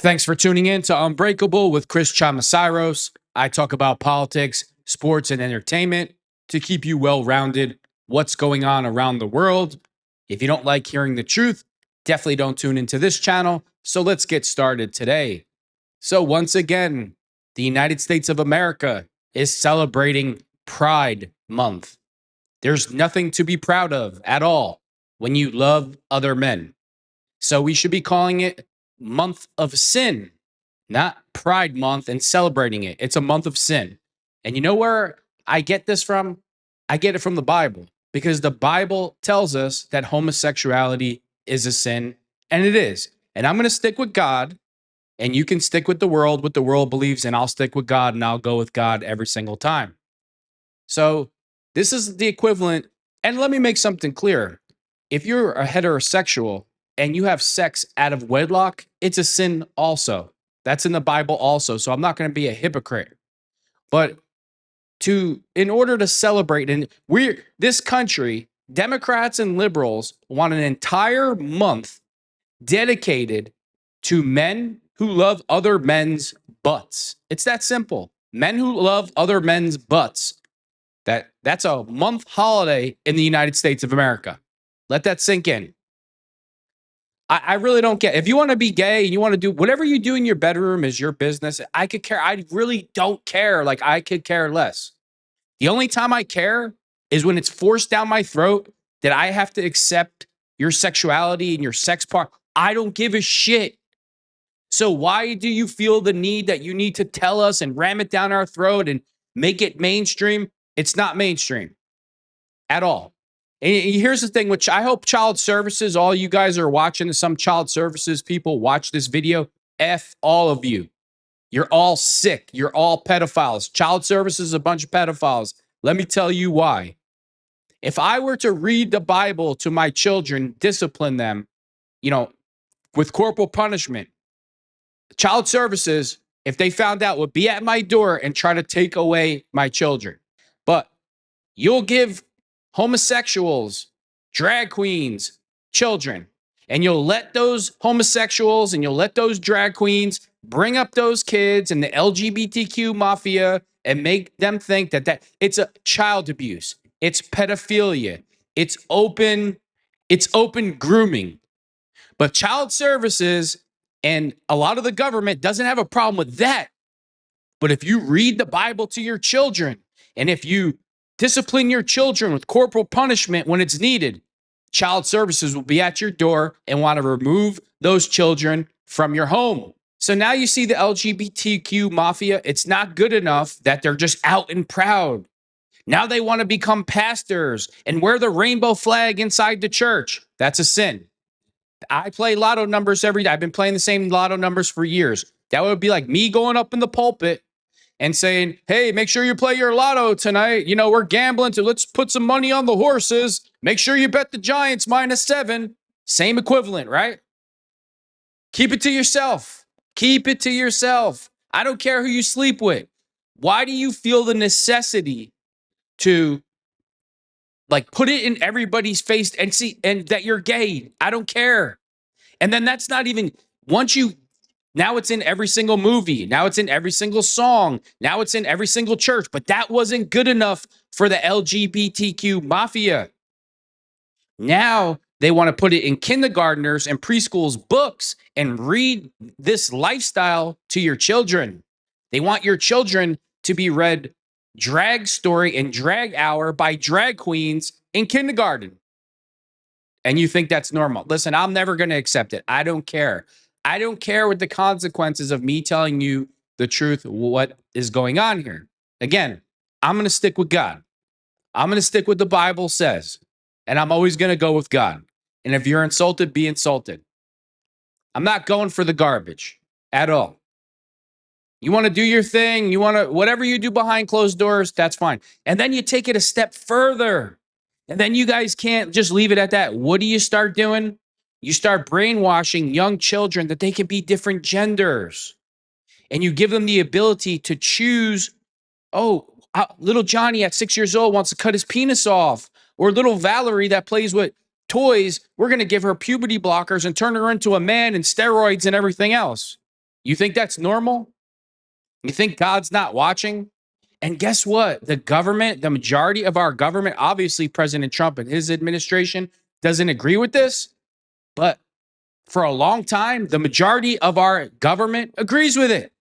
Thanks for tuning in to Unbreakable with Chris Chamasiros. I talk about politics, sports, and entertainment to keep you well rounded. What's going on around the world? If you don't like hearing the truth, definitely don't tune into this channel. So let's get started today. So, once again, the United States of America is celebrating Pride Month. There's nothing to be proud of at all when you love other men. So, we should be calling it Month of Sin, not Pride Month and celebrating it. It's a month of sin. And you know where I get this from? I get it from the Bible because the Bible tells us that homosexuality is a sin, and it is. And I'm going to stick with God, and you can stick with the world, what the world believes, and I'll stick with God, and I'll go with God every single time. So this is the equivalent. And let me make something clear. If you're a heterosexual and you have sex out of wedlock, it's a sin also. That's in the Bible also. So I'm not going to be a hypocrite. But in order to celebrate, and this country, Democrats and liberals want an entire month dedicated to men who love other men's butts. It's that simple. Men who love other men's butts. That's a month holiday in the United States of America. Let that sink in. I really don't get. If you want to be gay and you want to do whatever you do in your bedroom is your business. I could care. I really don't care. Like, I could care less. The only time I care is when it's forced down my throat that I have to accept your sexuality and your sex part. I don't give a shit. So why do you feel the need that you need to tell us and ram it down our throat and make it mainstream? It's not mainstream at all. And here's the thing, which I hope child services, all you guys are watching, some child services people watch this video. F all of you. You're all sick. You're all pedophiles. Child services is a bunch of pedophiles. Let me tell you why. If I were to read the Bible to my children, discipline them, with corporal punishment, child services, if they found out, would be at my door and try to take away my children. But you'll give homosexuals, drag queens, children, and you'll let those homosexuals and you'll let those drag queens bring up those kids and the LGBTQ mafia and make them think that it's a child abuse. It's pedophilia. It's open grooming. But child services and a lot of the government doesn't have a problem with that. But if you read the Bible to your children, and if you discipline your children with corporal punishment when it's needed, child services will be at your door and want to remove those children from your home. So now you see the LGBTQ mafia. It's not good enough that they're just out and proud. Now they want to become pastors and wear the rainbow flag inside the church. That's a sin. I play lotto numbers every day. I've been playing the same lotto numbers for years. That would be like me going up in the pulpit and saying, hey, make sure you play your lotto tonight. We're gambling, so let's put some money on the horses. Make sure you bet the Giants -7. Same equivalent, right? Keep it to yourself. Keep it to yourself. I don't care who you sleep with. Why do you feel the necessity to put it in everybody's face and that you're gay? I don't care. And then that's not even, now it's in every single movie. Now it's in every single song. Now it's in every single church. But that wasn't good enough for the LGBTQ mafia. Now they want to put it in kindergartners and preschool's books and read this lifestyle to your children. They want your children to be read Drag Story and Drag Hour by drag queens in kindergarten. And you think that's normal. Listen, I'm never going to accept it. I don't care. I don't care what the consequences of me telling you the truth, what is going on here. Again, I'm going to stick with God. I'm going to stick with the Bible says, and I'm always going to go with God. And if you're insulted, be insulted. I'm not going for the garbage at all. You want to do your thing, whatever you do behind closed doors, that's fine. And then you take it a step further. And then you guys can't just leave it at that. What do you start doing? You start brainwashing young children that they can be different genders. And you give them the ability to choose, little Johnny at 6 years old wants to cut his penis off. Or little Valerie that plays with toys, we're going to give her puberty blockers and turn her into a man and steroids and everything else. You think that's normal? You think God's not watching? And guess what? The government, the majority of our government, obviously President Trump and his administration doesn't agree with this, but for a long time, the majority of our government agrees with it.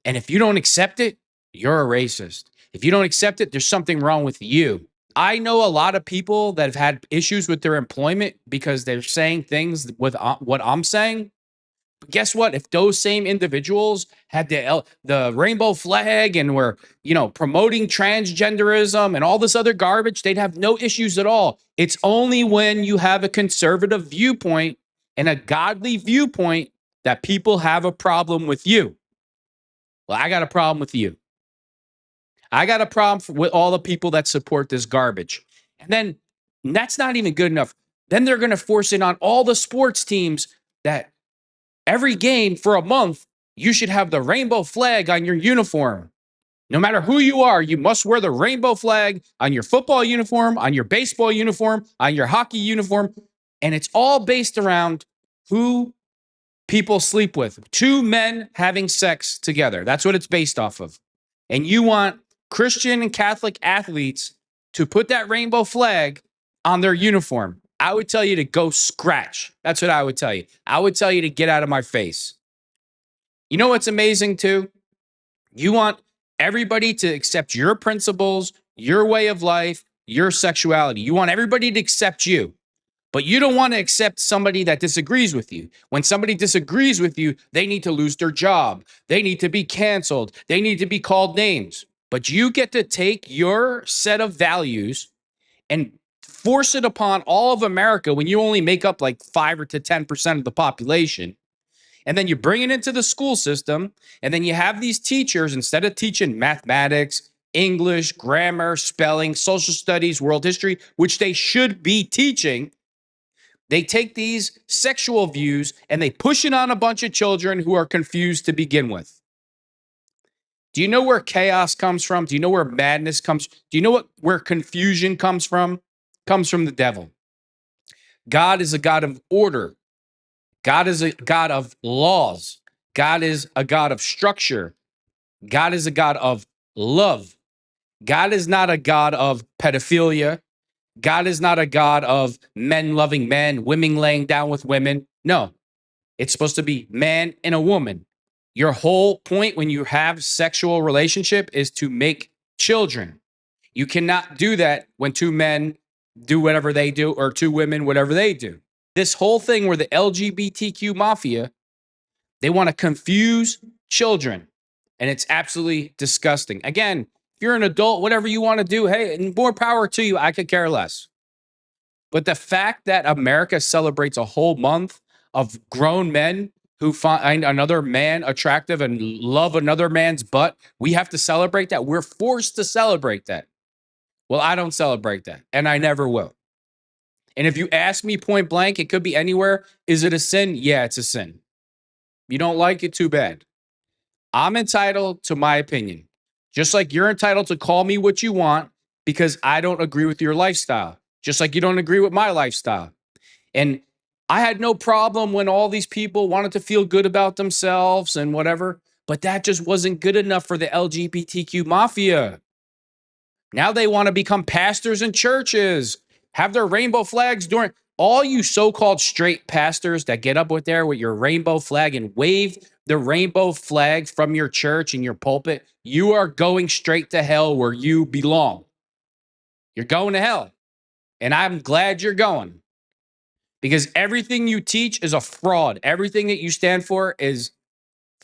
And if you don't accept it, you're a racist. If you don't accept it, there's something wrong with you. I know a lot of people that have had issues with their employment because they're saying things with what I'm saying. But guess what? If those same individuals had the rainbow flag and were, promoting transgenderism and all this other garbage, they'd have no issues at all. It's only when you have a conservative viewpoint and a godly viewpoint that people have a problem with you. Well, I got a problem with you. I got a problem with all the people that support this garbage. And then that's not even good enough. Then they're going to force it on all the sports teams that every game for a month, you should have the rainbow flag on your uniform. No matter who you are, you must wear the rainbow flag on your football uniform, on your baseball uniform, on your hockey uniform. And it's all based around who people sleep with. Two men having sex together. That's what it's based off of. And you want Christian and Catholic athletes to put that rainbow flag on their uniform. I would tell you to go scratch. That's what I would tell you. I would tell you to get out of my face. You know what's amazing too? You want everybody to accept your principles, your way of life, your sexuality. You want everybody to accept you. But you don't want to accept somebody that disagrees with you. When somebody disagrees with you, they need to lose their job. They need to be canceled. They need to be called names. But you get to take your set of values and force it upon all of America when you only make up like 5 or to 10% of the population. And then you bring it into the school system. And then you have these teachers, instead of teaching mathematics, English, grammar, spelling, social studies, world history, which they should be teaching, they take these sexual views and they push it on a bunch of children who are confused to begin with. Do you know where chaos comes from? Do you know where madness comes? Do you know where confusion comes from? Comes from the devil. God is a God of order. God is a God of laws. God is a God of structure. God is a God of love. God is not a God of pedophilia. God is not a God of men loving men, women laying down with women. No, it's supposed to be man and a woman. Your whole point when you have sexual relationship is to make children. You cannot do that when two men do whatever they do or two women, whatever they do. This whole thing where the LGBTQ mafia, they want to confuse children. And it's absolutely disgusting. Again, if you're an adult, whatever you want to do, hey, more power to you. I could care less. But the fact that America celebrates a whole month of grown men who find another man attractive and love another man's butt, we have to celebrate that. We're forced to celebrate that. Well, I don't celebrate that, and I never will. And if you ask me point blank, it could be anywhere. Is it a sin? Yeah, it's a sin. You don't like it, too bad. I'm entitled to my opinion, just like you're entitled to call me what you want because I don't agree with your lifestyle, just like you don't agree with my lifestyle. And I had no problem when all these people wanted to feel good about themselves and whatever, but that just wasn't good enough for the LGBTQ mafia. Now they want to become pastors in churches, have their rainbow flags during all you so-called straight pastors that get up with there with your rainbow flag and wave the rainbow flag from your church and your pulpit. You are going straight to hell where you belong. You're going to hell. And I'm glad you're going. Because everything you teach is a fraud. Everything that you stand for is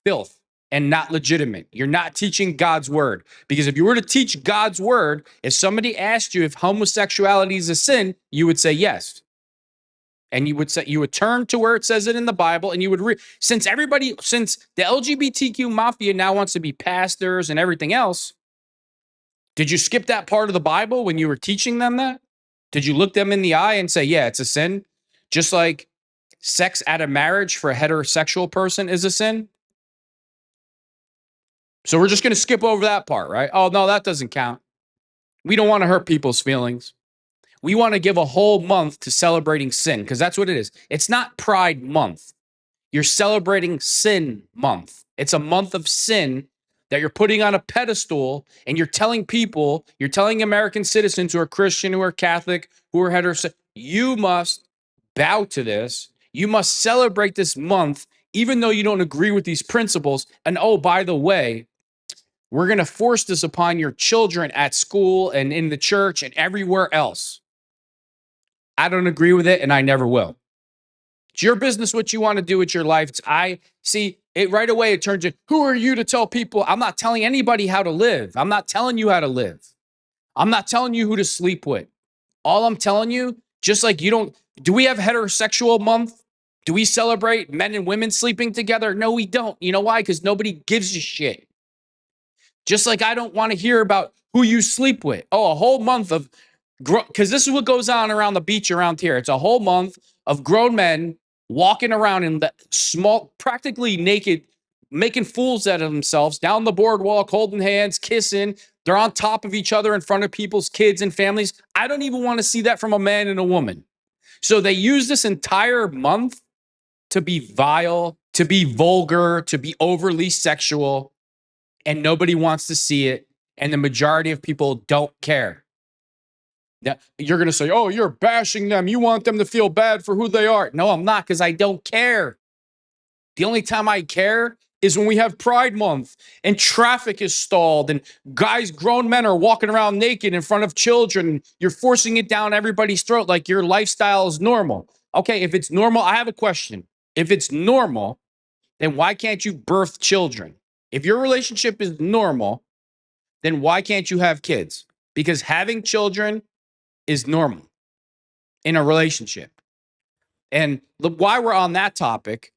filth and not legitimate. You're not teaching God's word. Because if you were to teach God's word, if somebody asked you if homosexuality is a sin, you would say yes. And you would turn to where it says it in the Bible, and you would read. Since the LGBTQ mafia now wants to be pastors and everything else, did you skip that part of the Bible when you were teaching them that? Did you look them in the eye and say, yeah, it's a sin? Just like sex out of marriage for a heterosexual person is a sin? So we're just going to skip over that part, right? Oh, no, that doesn't count. We don't want to hurt people's feelings. We want to give a whole month to celebrating sin because that's what it is. It's not Pride Month. You're celebrating Sin Month. It's a month of sin that you're putting on a pedestal, and you're telling people, you're telling American citizens who are Christian, who are Catholic, who are heterosexual, you must bow to this. You must celebrate this month, even though you don't agree with these principles. And oh, by the way, we're going to force this upon your children at school and in the church and everywhere else. I don't agree with it, and I never will. It's your business what you want to do with your life. I see it right away. It turns into, who are you to tell people? I'm not telling anybody how to live. I'm not telling you how to live. I'm not telling you who to sleep with. All I'm telling you, just like you don't, do we have heterosexual month? Do we celebrate men and women sleeping together? No, we don't. You know why? Because nobody gives a shit. Just like I don't want to hear about who you sleep with. Oh, a whole month of, because this is what goes on around the beach around here. It's a whole month of grown men walking around in the small, practically naked, making fools out of themselves down the boardwalk, holding hands, kissing. They're on top of each other in front of people's kids and families. I don't even want to see that from a man and a woman. So they use this entire month to be vile, to be vulgar, to be overly sexual, and nobody wants to see it. And the majority of people don't care. Now, you're going to say, oh, you're bashing them. You want them to feel bad for who they are. No, I'm not, because I don't care. The only time I care is when we have Pride Month and traffic is stalled and guys, grown men are walking around naked in front of children. You're forcing it down everybody's throat like your lifestyle is normal. Okay, if it's normal, I have a question. If it's normal, then why can't you birth children? If your relationship is normal, then why can't you have kids? Because having children is normal in a relationship. And why we're on that topic,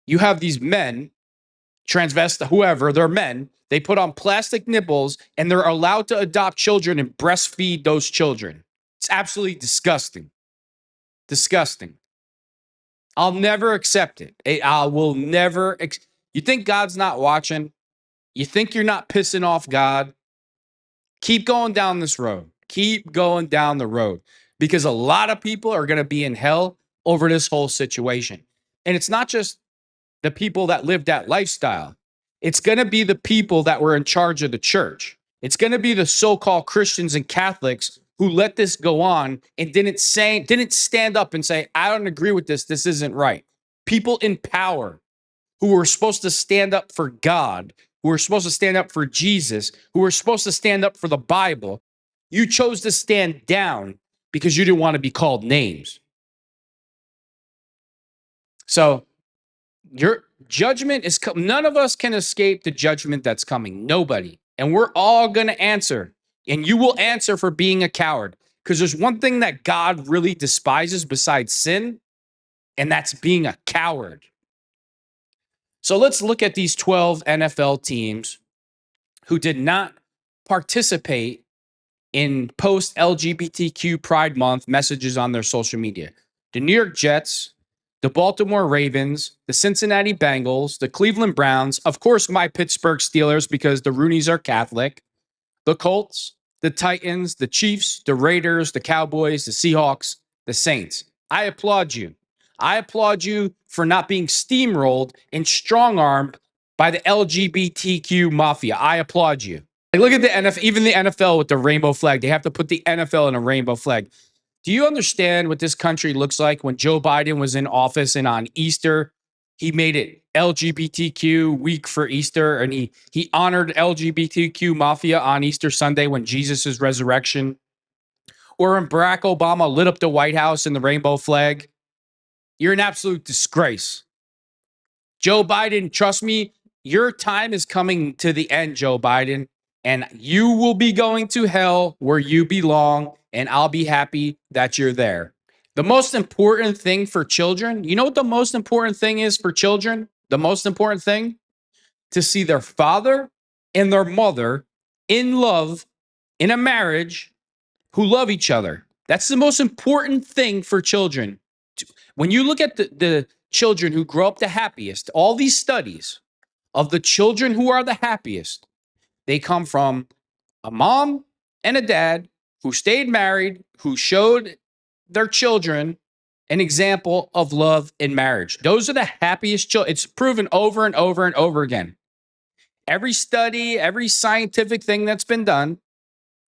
you have these men, transvestite, whoever, they're men, they put on plastic nipples and they're allowed to adopt children and breastfeed those children. It's absolutely disgusting. Disgusting. I'll never accept it. I will never. You think God's not watching? You think you're not pissing off God? Keep going down this road. Keep going down the road, because a lot of people are going to be in hell over this whole situation. And it's not just the people that live that lifestyle. It's going to be the people that were in charge of the church. It's going to be the so-called Christians and Catholics who let this go on and didn't stand up and say, I don't agree with this. This isn't right. People in power who were supposed to stand up for God, who were supposed to stand up for Jesus, who were supposed to stand up for the Bible, you chose to stand down because you didn't want to be called names. So your judgment is none of us can escape the judgment that's coming. Nobody. And we're all going to answer. And you will answer for being a coward. Because there's one thing that God really despises besides sin, and that's being a coward. So let's look at these 12 NFL teams who did not participate in post LGBTQ Pride Month messages on their social media. The New York Jets, the Baltimore Ravens, the Cincinnati Bengals, the Cleveland Browns, of course, my Pittsburgh Steelers, because the Rooneys are Catholic, the Colts, the Titans, the Chiefs, the Raiders, the Cowboys, the Seahawks, the Saints. I applaud you. I applaud you for not being steamrolled and strong-armed by the LGBTQ mafia. I applaud you. Like, look at the NFL, even the NFL with the rainbow flag. They have to put the NFL in a rainbow flag. Do you understand what this country looks like when Joe Biden was in office and on Easter, he made it LGBTQ week for Easter, and he honored LGBTQ mafia on Easter Sunday when Jesus' resurrection? Or when Barack Obama lit up the White House in the rainbow flag? You're an absolute disgrace. Joe Biden, trust me, your time is coming to the end, Joe Biden, and you will be going to hell where you belong, and I'll be happy that you're there. The most important thing for children, you know what the most important thing is for children? The most important thing? To see their father and their mother in love, in a marriage, who love each other. That's the most important thing for children. When you look at the children who grow up the happiest, all these studies of the children who are the happiest, they come from a mom and a dad who stayed married, who showed their children An example of love in marriage. Those are the happiest children. It's proven over and over and over again. Every study, every scientific thing that's been done,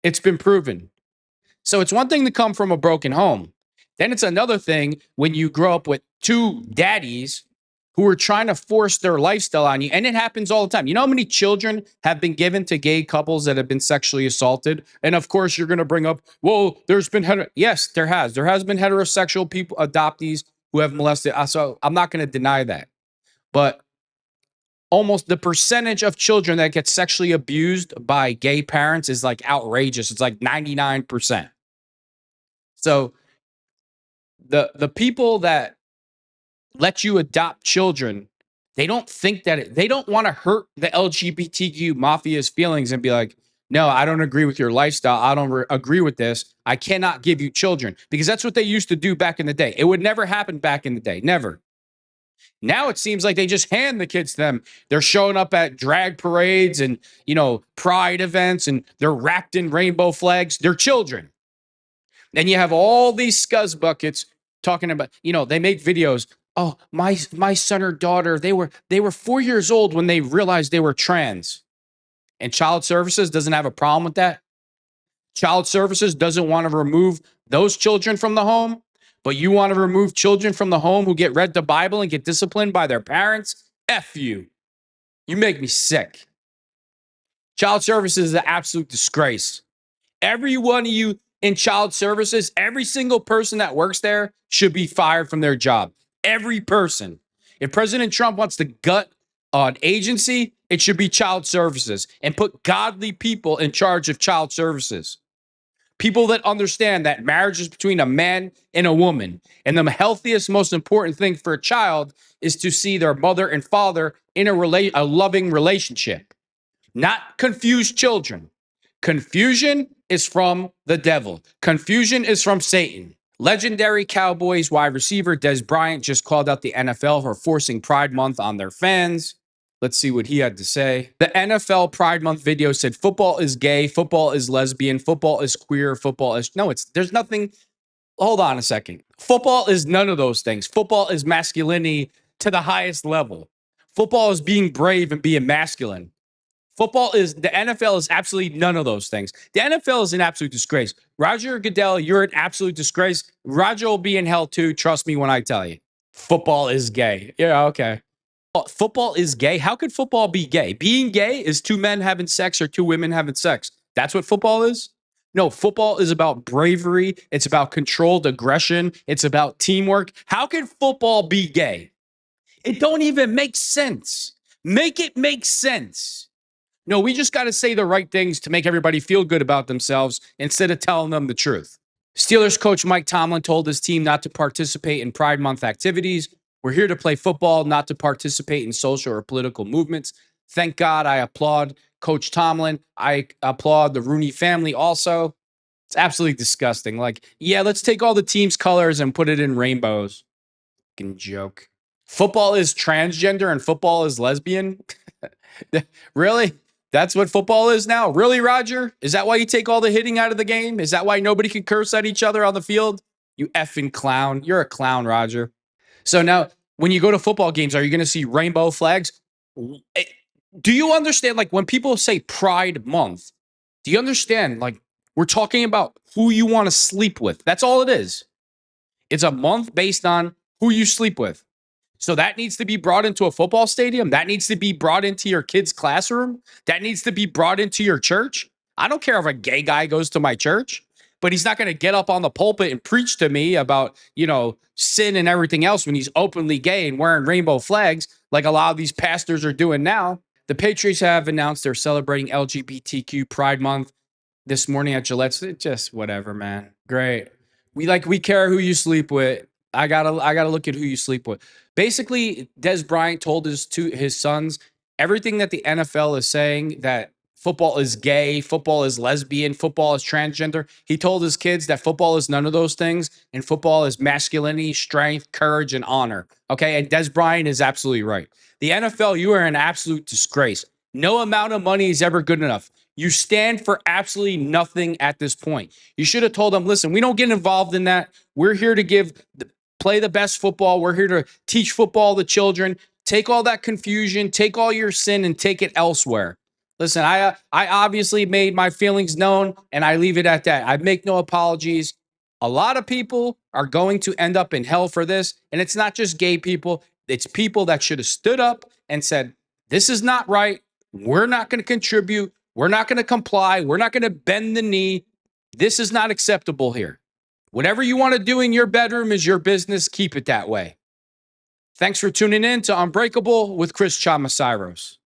it's been proven. So it's one thing to come from a broken home. Then it's another thing when you grow up with two daddies who are trying to force their lifestyle on you. And it happens all the time. You know how many children have been given to gay couples that have been sexually assaulted? And of course, you're going to bring up, well, there's been, yes, there has. There has been heterosexual people, adoptees who have molested. So I'm not going to deny that. But almost the percentage of children that get sexually abused by gay parents is like outrageous. It's like 99%. So the people that let you adopt children, they don't think that they don't want to hurt the LGBTQ mafia's feelings and be like, no, I don't agree with your lifestyle. I don't agree with this. I cannot give you children, because that's what they used to do back in the day. It would never happen back in the day. Never. Now it seems like they just hand the kids to them. They're showing up at drag parades and, pride events, and they're wrapped in rainbow flags. They're children. And you have all these scuzz buckets talking about, they make videos. Oh, my son or daughter, they were 4 years old when they realized they were trans. And child services doesn't have a problem with that. Child services doesn't want to remove those children from the home, but you want to remove children from the home who get read the Bible and get disciplined by their parents? F you. You make me sick. Child services is an absolute disgrace. Every one of you in child services, every single person that works there should be fired from their job. Every person. If President Trump wants to gut an agency, it should be child services, and put godly people in charge of child services. People that understand that marriage is between a man and a woman. And the healthiest, most important thing for a child is to see their mother and father in a loving relationship, not confused children. Confusion is from the devil. Confusion is from Satan. Legendary Cowboys wide receiver Des Bryant just called out the NFL for forcing Pride Month on their fans. Let's see what he had to say. The NFL Pride Month video said football is gay, football is lesbian, football is queer, football is... No, there's nothing... Hold on a second. Football is none of those things. Football is masculinity to the highest level. Football is being brave and being masculine. The NFL is absolutely none of those things. The NFL is an absolute disgrace. Roger Goodell, you're an absolute disgrace. Roger will be in hell too. Trust me when I tell you. Football is gay. Yeah, okay. Football is gay. How could football be gay? Being gay is two men having sex or two women having sex. That's what football is? No, football is about bravery. It's about controlled aggression. It's about teamwork. How can football be gay? It don't even make sense. Make it make sense. No, we just got to say the right things to make everybody feel good about themselves instead of telling them the truth. Steelers coach Mike Tomlin told his team not to participate in Pride Month activities. We're here to play football, not to participate in social or political movements. Thank God. I applaud Coach Tomlin. I applaud the Rooney family also. It's absolutely disgusting. Like, yeah, let's take all the team's colors and put it in rainbows. Fucking joke. Football is transgender and football is lesbian? Really? That's what football is now? Really, Roger? Is that why you take all the hitting out of the game? Is that why nobody can curse at each other on the field? You effing clown. You're a clown, Roger. So now, when you go to football games, are you going to see rainbow flags? Do you understand, like, when people say Pride Month, do you understand, like, we're talking about who you want to sleep with. That's all it is. It's a month based on who you sleep with. So that needs to be brought into a football stadium. That needs to be brought into your kid's classroom. That needs to be brought into your church. I don't care if a gay guy goes to my church, but he's not going to get up on the pulpit and preach to me about, sin and everything else when he's openly gay and wearing rainbow flags like a lot of these pastors are doing now. The Patriots have announced they're celebrating LGBTQ Pride Month this morning at Gillette's. Just whatever, man. Great. We care who you sleep with. I gotta look at who you sleep with. Basically, Des Bryant told his sons everything that the NFL is saying, that football is gay, football is lesbian, football is transgender. He told his kids that football is none of those things, and football is masculinity, strength, courage, and honor. Okay, and Des Bryant is absolutely right. The NFL, you are an absolute disgrace. No amount of money is ever good enough. You stand for absolutely nothing at this point. You should have told them, listen, we don't get involved in that. We're here to give play the best football. We're here to teach football to children. Take all that confusion, take all your sin, and take it elsewhere. Listen, I obviously made my feelings known, and I leave it at that. I make no apologies. A lot of people are going to end up in hell for this, and it's not just gay people. It's people that should have stood up and said, "This is not right. We're not going to contribute. We're not going to comply. We're not going to bend the knee. This is not acceptable here. Whatever you want to do in your bedroom is your business. Keep it that way." Thanks for tuning in to Unbreakable with Chris Chamasiros.